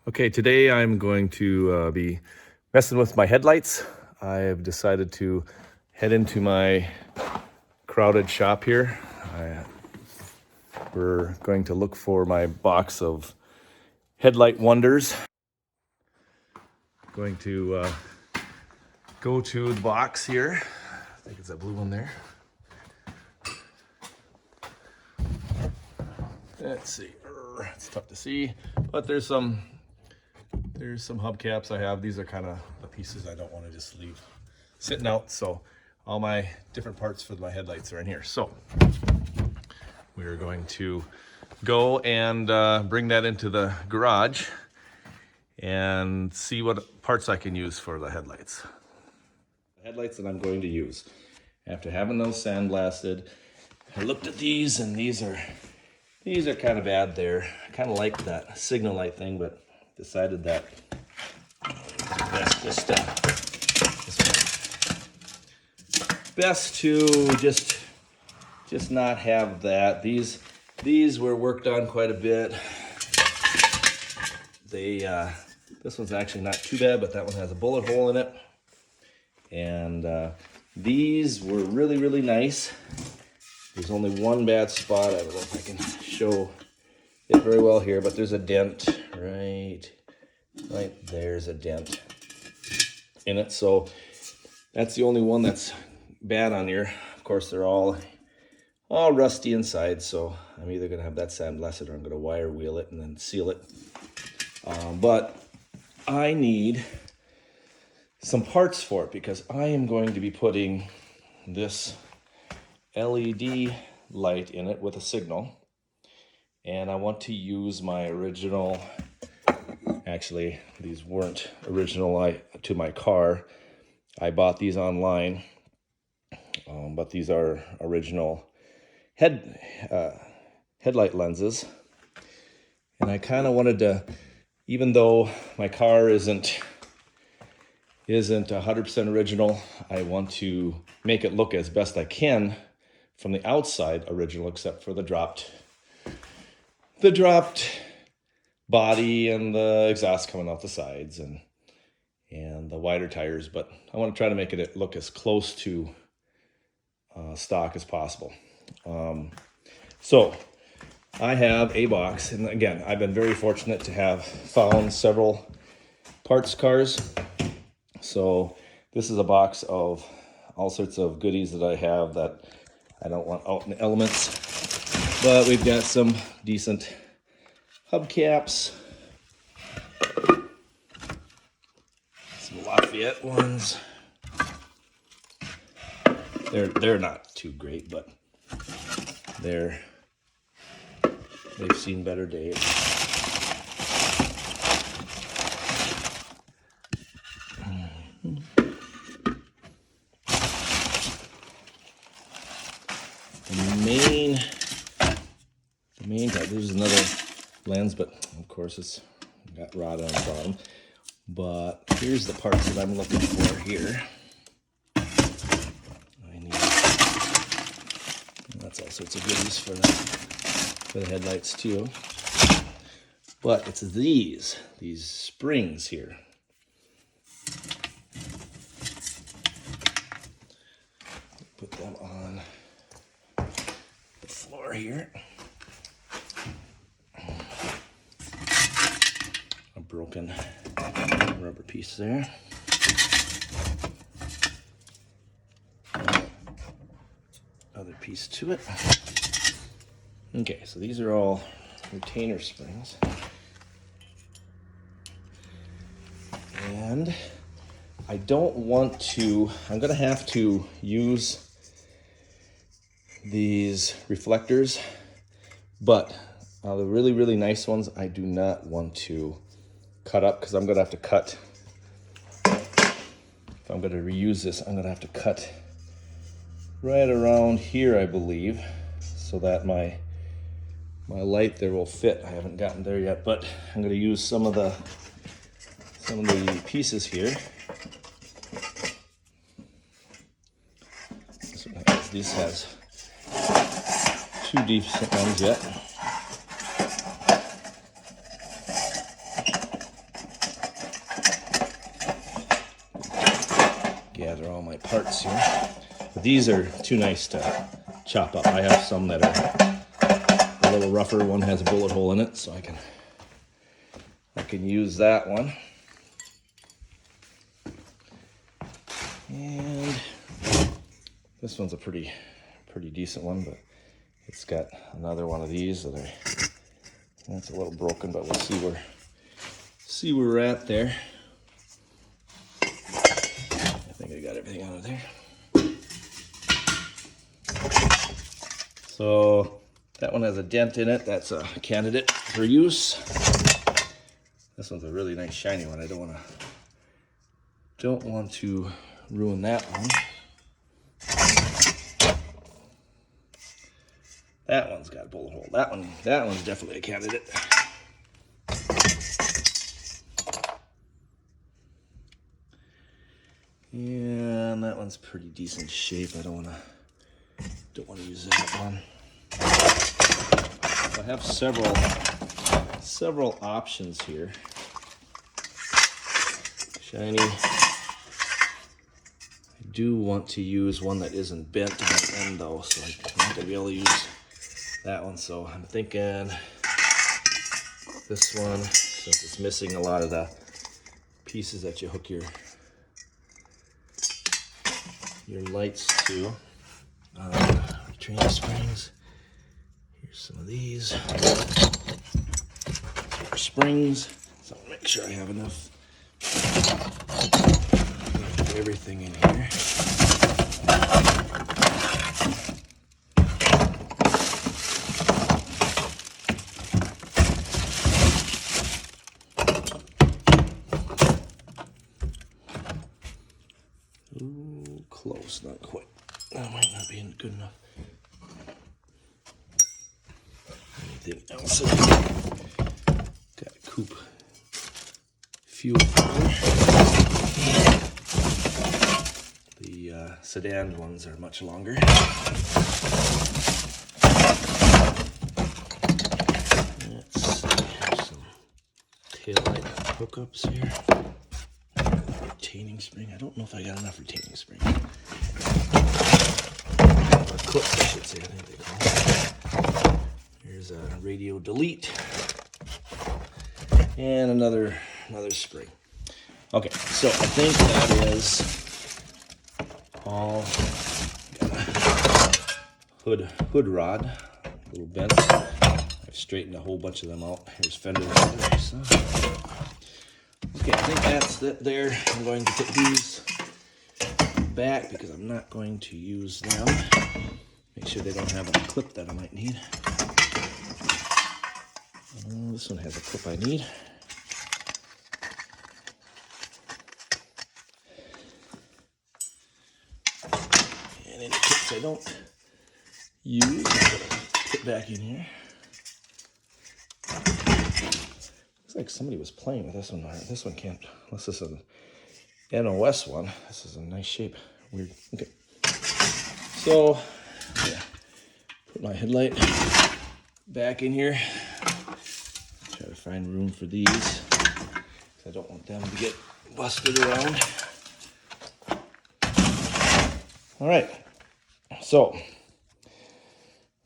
Okay, today I'm going to be messing with my headlights. I have decided to head into my crowded shop here. We're going to look for my box of Headlight Wonders. Going to go to the box here. I think it's that blue one there. Let's see. It's tough to see, but there's some hubcaps I have. These are kind of the pieces I don't want to just leave sitting out. So all my different parts for my headlights are in here. So we're going to go and bring that into the garage and see what parts I can use for the headlights. The headlights that I'm going to use. After having those sandblasted, I looked at these, and these are kind of bad there. I kind of like that signal light thing, but decided that best to just not have that. These were worked on quite a bit. This one's actually not too bad, but that one has a bullet hole in it. And these were really nice. There's only one bad spot. I don't know if I can show it very well here, but there's a dent right there's a dent in it. So that's the only one that's bad on here. Of course, they're all rusty inside, so I'm either gonna have that sandblasted or I'm gonna wire wheel it and then seal it. But I need some parts for it because I am going to be putting this LED light in it with a signal, and I want to use my original. Actually, these weren't original to my car. I bought these online, but these are original headlight lenses. And I kind of wanted to, even though my car isn't 100% original, I want to make it look as best I can from the outside original, except for the dropped body and the exhaust coming out the sides and the wider tires. But I want to try to make it look as close to stock as possible. So I have a box, and again, I've been very fortunate to have found several parts cars. So this is a box of all sorts of goodies that I have that I don't want out in the elements. But we've got some decent hubcaps, some Lafayette ones. They're not too great, but they've seen better days. The main type, there's another lens, but of course it's got rod on the bottom. But here's the parts that I'm looking for here. That's all sorts of goodies for the headlights too. But it's these springs here. Put them on the floor here. A broken rubber piece there. Other piece to it. Okay, so these are all retainer springs. And I don't want to, I'm gonna have to use these reflectors, but the really nice ones I do not want to cut up, because I'm gonna have to cut, if I'm gonna reuse this, I'm gonna have to cut right around here, I believe, so that my light there will fit. I haven't gotten there yet, but I'm going to use some of the pieces here. This has two decent ones yet. are all my parts here. But these are too nice to chop up. I have some that are a little rougher. One has a bullet hole in it, so I can use that one. And this one's a pretty decent one, but it's got another one of these that that's a little broken, but we'll see where we're at there. I think I got everything out of there. So that one has a dent in it. That's a candidate for use. This one's a really nice shiny one. I don't want to ruin that one. That one's got a bullet hole. That one's definitely a candidate. And that one's pretty decent shape. I don't want to use that one. I have several options here. Shiny. I do want to use one that isn't bent to the end though, so I'm not gonna be able to use that one. So I'm thinking this one, since it's missing a lot of the pieces that you hook your lights to. Training springs. Here's some of these. Springs. So I'll make sure I have enough. Put everything in here. Ooh, close, not quite. That might not be good enough. Anything else? Got a coupe fuel filler. The sedan ones are much longer. Let's see, here's some taillight hookups here. Retaining spring. I don't know if I got enough retaining spring. Or clips, I should say. I think they call it. Here's a radio delete. And another spring. Okay, so I think that is all. Hood rod, a little bent. I've straightened a whole bunch of them out. Here's fender. So. Okay, I think that's it there. I'm going to put these back because I'm not going to use them. Make sure they don't have a clip that I might need. This one has a clip I need. And any clips I don't use, I'm going to put back in here. Looks like somebody was playing with this one. This one can't, unless this is an NOS one. This is a nice shape. Weird. Okay. So, yeah. Put my headlight back in here. Try to find room for these, because I don't want them to get busted around. All right. So,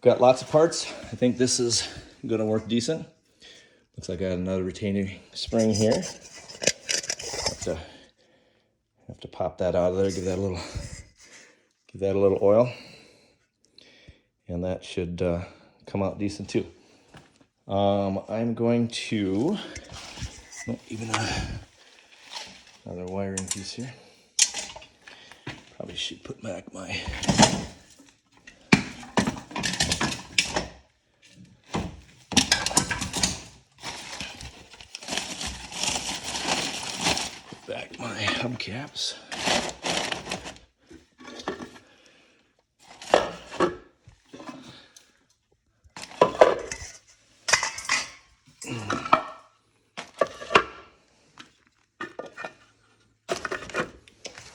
got lots of parts. I think this is going to work decent. Looks like I got another retaining spring here. Have to pop that out of there. Give that a little oil, and that should come out decent too. I'm going to even another wiring piece here. Probably should put back my hubcaps.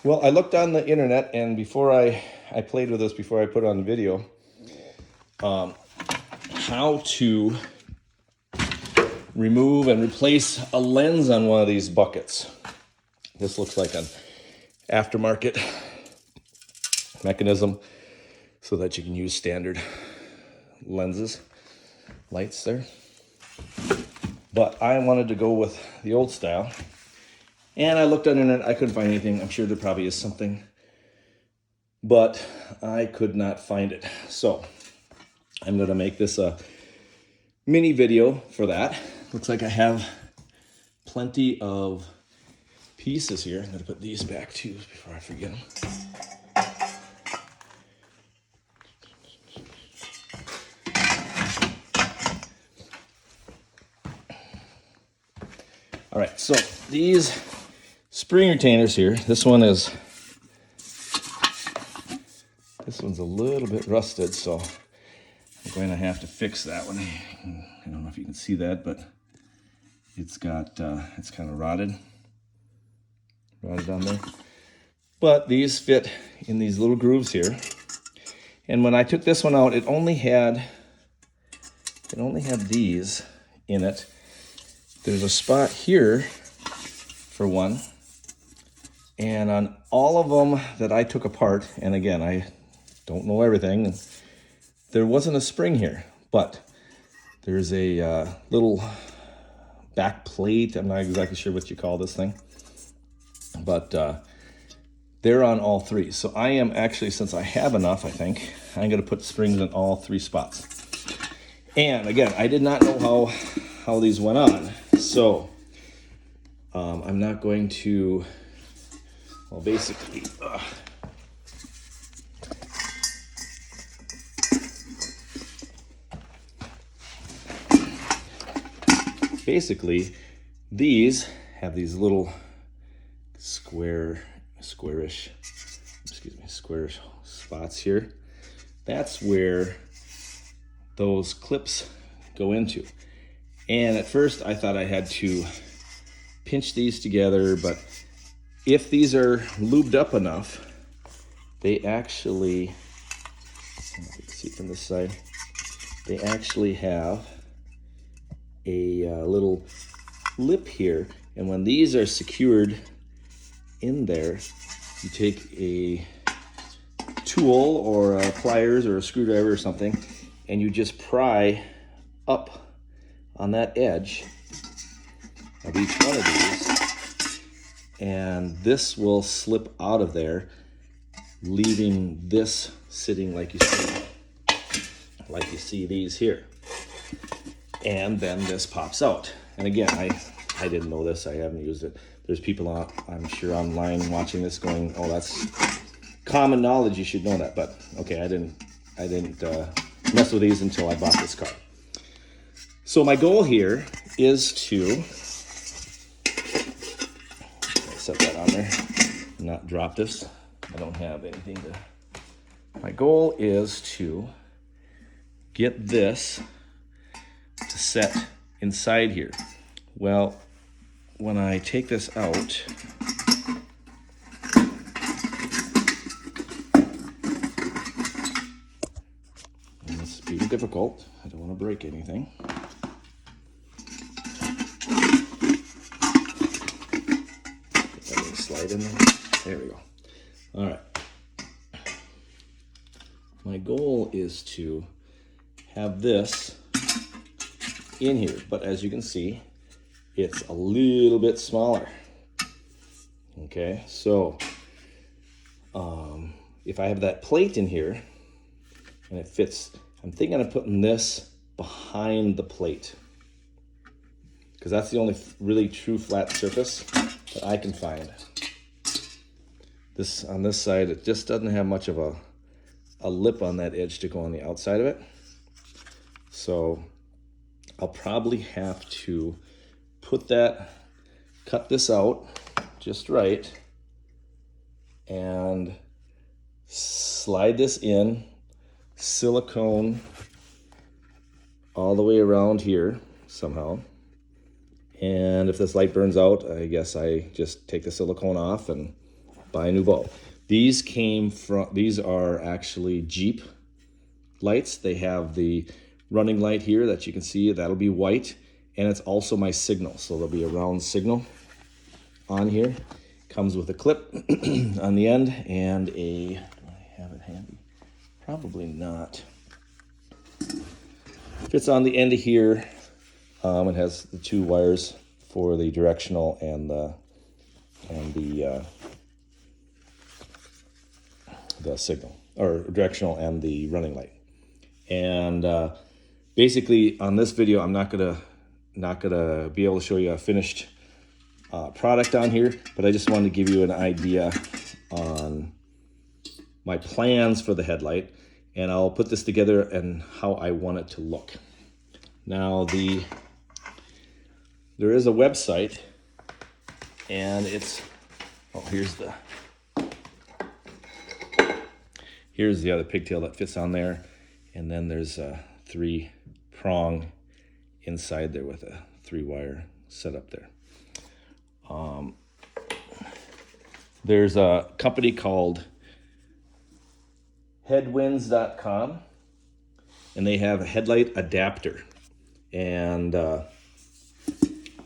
Well, I looked on the internet, and before I played with this before I put it on the video, how to remove and replace a lens on one of these buckets. This looks like an aftermarket mechanism so that you can use standard lenses, lights there. But I wanted to go with the old style. And I looked on the internet, I couldn't find anything. I'm sure there probably is something, but I could not find it. So I'm gonna make this a mini video for that. Looks like I have plenty of pieces here. I'm gonna put these back too before I forget them. All right, so these spring retainers here, this one's a little bit rusted, so I'm going to have to fix that one. I don't know if you can see that, but it's got, it's kind of rotted on there. But these fit in these little grooves here. And when I took this one out, it only had these in it. There's a spot here for one. And on all of them that I took apart, and again, I don't know everything, there wasn't a spring here, but there's a little back plate. I'm not exactly sure what you call this thing, but they're on all three. So I am actually, since I have enough, I think, I'm gonna put springs in all three spots. And again, I did not know how these went on. So I'm not going to, well, basically, these have these little squarish spots here. That's where those clips go into. And at first I thought I had to pinch these together, but if these are lubed up enough, they actually, I don't know if you can see it from this side, they actually have a little lip here. And when these are secured in there, you take a tool or a pliers or a screwdriver or something, and you just pry up on that edge of each one of these, and this will slip out of there, leaving this sitting like you see these here. And then this pops out. And again, I didn't know this, I haven't used it. There's people out, I'm sure, online watching this going, oh, that's common knowledge, you should know that. But okay, I didn't mess with these until I bought this car. So my goal here is to set that on there, not drop this. I don't have anything to, my goal is to get this to set inside here. Well, when I take this out, and this is being difficult, I don't want to break anything. Get that little slide in there. There we go. All right. My goal is to have this in here, but as you can see, it's a little bit smaller. Okay, so if I have that plate in here and it fits, I'm thinking of putting this behind the plate, because that's the only really true flat surface that I can find. This on this side, it just doesn't have much of a lip on that edge to go on the outside of it. So I'll probably have to cut this out just right, and slide this in, silicone all the way around here somehow. And if this light burns out, I guess I just take the silicone off and buy a new bulb. These are actually Jeep lights. They have the running light here that you can see, that'll be white, and it's also my signal. So there'll be a round signal on here. Comes with a clip on the end and a, do I have it handy? Probably not. Fits on the end of here. It has the 2 wires for the directional and the signal, or directional and the running light. And basically on this video, I'm not gonna be able to show you a finished product on here, but I just wanted to give you an idea on my plans for the headlight, and I'll put this together and how I want it to look. Now there is a website, and it's, oh, here's the other pigtail that fits on there, and then there's a 3-prong inside there with a 3-wire setup there. There's a company called Headwinds.com, and they have a Headlight Adapter, and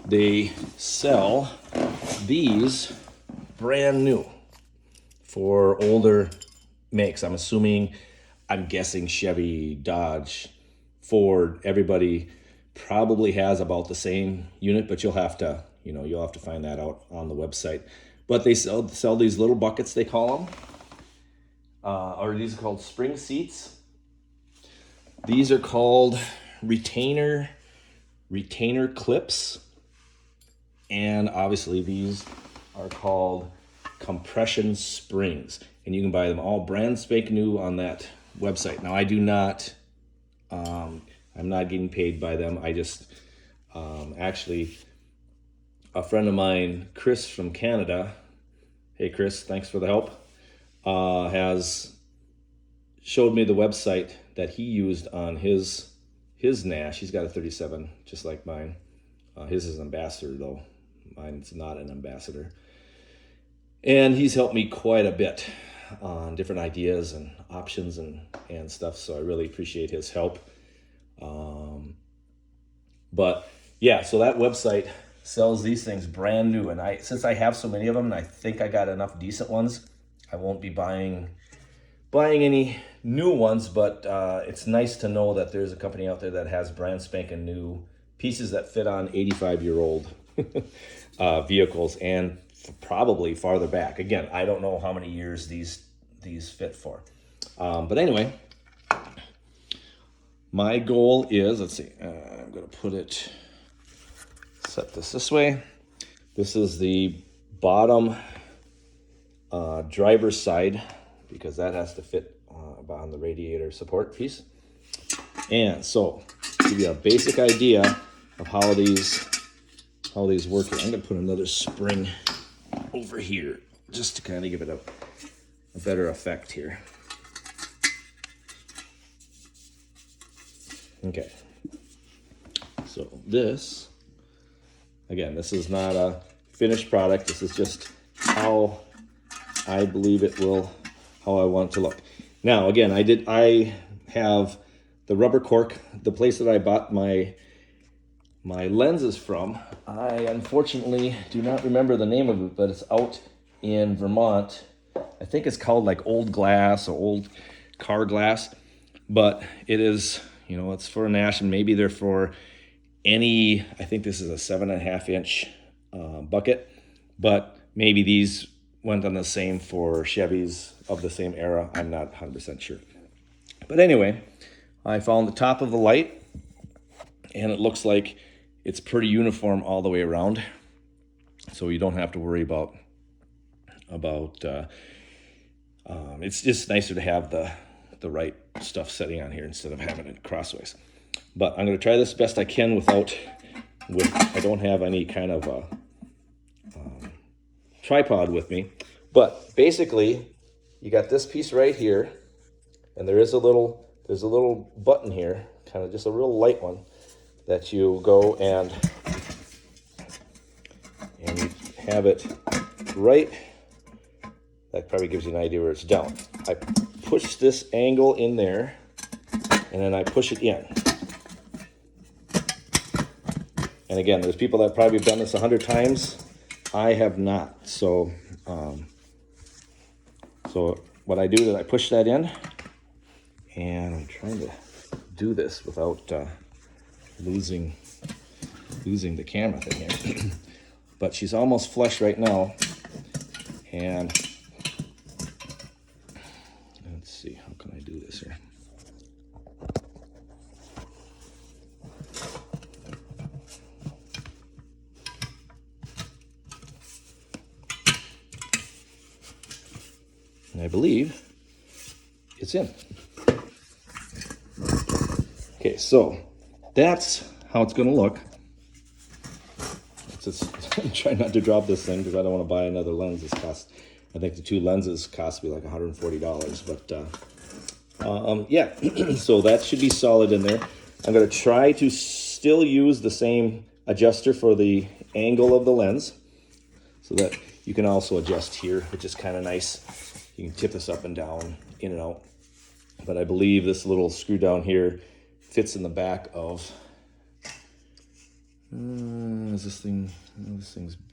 they sell these brand new for older makes. I'm guessing Chevy, Dodge, Ford, everybody probably has about the same unit, but you'll have to find that out on the website. But they sell these little buckets, they call them, or these are called spring seats. These are called retainer clips, and obviously these are called compression springs, and you can buy them all brand spanking new on that website. Now I do not, I'm not getting paid by them. I just actually, a friend of mine, Chris from Canada, hey Chris, thanks for the help, has showed me the website that he used on his Nash. He's got a 37 just like mine. His is an ambassador though. Mine's not an ambassador. And he's helped me quite a bit on different ideas and options and stuff, so I really appreciate his help. But yeah, so that website sells these things brand new, and since I have so many of them, and I think I got enough decent ones, I won't be buying any new ones, but it's nice to know that there's a company out there that has brand spanking new pieces that fit on 85-year-old vehicles, and probably farther back. Again, I don't know how many years these fit for. But anyway, my goal is, let's see, I'm going to set this way. This is the bottom driver's side, because that has to fit on the radiator support piece. And so, to give you a basic idea of how these work, I'm going to put another spring over here just to kind of give it a better effect here. Okay, so this is not a finished product. This is just how I believe it will, how I want it to look. Now, again, I have the rubber cork, the place that I bought my lenses from. I unfortunately do not remember the name of it, but it's out in Vermont. I think it's called like Old Glass or Old Car Glass, but it is, it's for a Nash, and maybe they're for any, I think this is a 7.5 inch bucket, but maybe these went on the same for Chevys of the same era. I'm not 100% sure. But anyway, I found the top of the light, and it looks like it's pretty uniform all the way around, so you don't have to worry about it's just nicer to have the right stuff setting on here instead of having it crossways. But I'm going to try this best I can I don't have any kind of tripod with me. But basically, you got this piece right here, and there's a little button here, kind of just a real light one, that you go and you have it right. That probably gives you an idea where it's down. I push this angle in there, and then I push it in. And again, there's people that probably have done this 100 times. I have not. So what what I do is I push that in, and I'm trying to do this without losing the camera thing here. But she's almost flush right now, and let's see, how can I do this here? And I believe it's in. Okay, so that's how it's gonna look. I'm trying not to drop this thing because I don't want to buy another lens. This costs, I think the 2 lenses cost me like $140, but yeah, so that should be solid in there. I'm going to try to still use the same adjuster for the angle of the lens so that you can also adjust here, which is kind of nice. You can tip this up and down, in and out. But I believe this little screw down here fits in the back of this thing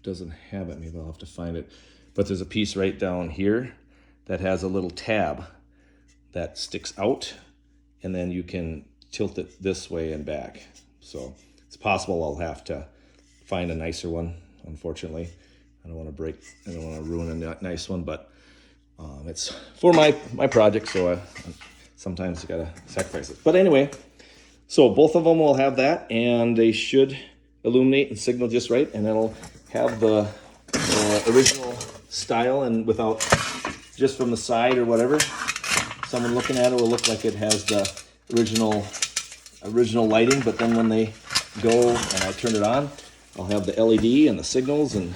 doesn't have it. Maybe I'll have to find it. But there's a piece right down here that has a little tab that sticks out, and then you can tilt it this way and back. So it's possible I'll have to find a nicer one. Unfortunately, I don't want to ruin a nice one, but it's for my project, so sometimes you gotta sacrifice it. But anyway, so both of them will have that, and they should illuminate and signal just right, and it'll have the original style, and without, just from the side or whatever, someone looking at it will look like it has the original lighting. But then when they go and I turn it on, I'll have the LED and the signals and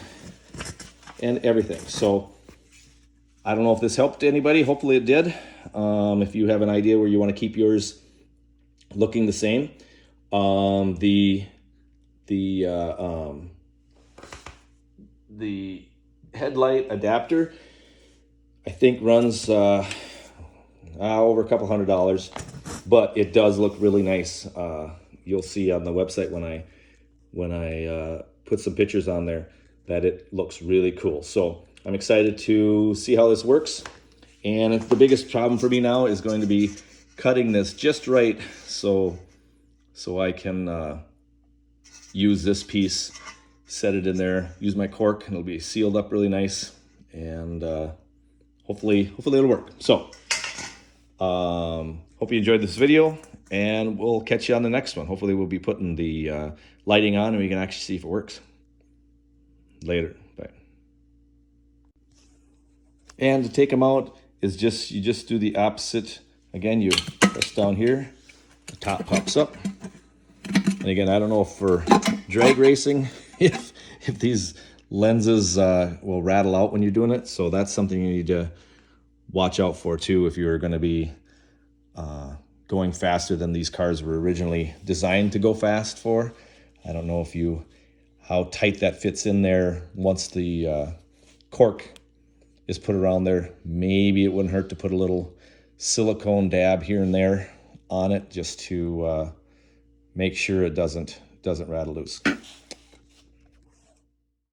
everything. So I don't know if this helped anybody. Hopefully it did. If you have an idea where you want to keep yours looking the same, the Headlight Adapter, I think, runs over a couple $100, but it does look really nice. You'll see on the website when I put some pictures on there that it looks really cool. So I'm excited to see how this works. And the biggest problem for me now is going to be cutting this just right so I can use this piece, set it in there, use my cork, and it'll be sealed up really nice, and hopefully it'll work. So hope you enjoyed this video, and we'll catch you on the next one. Hopefully we'll be putting the lighting on and we can actually see if it works. Later. Bye. And to take them out is you just do the opposite. Again, you press down here, the top pops up. And again, I don't know if for drag racing, if these lenses will rattle out when you're doing it. So that's something you need to watch out for too if you're going to be going faster than these cars were originally designed to go fast for. I don't know how tight that fits in there once the cork is put around there. Maybe it wouldn't hurt to put a little silicone dab here and there on it just to make sure it doesn't rattle loose.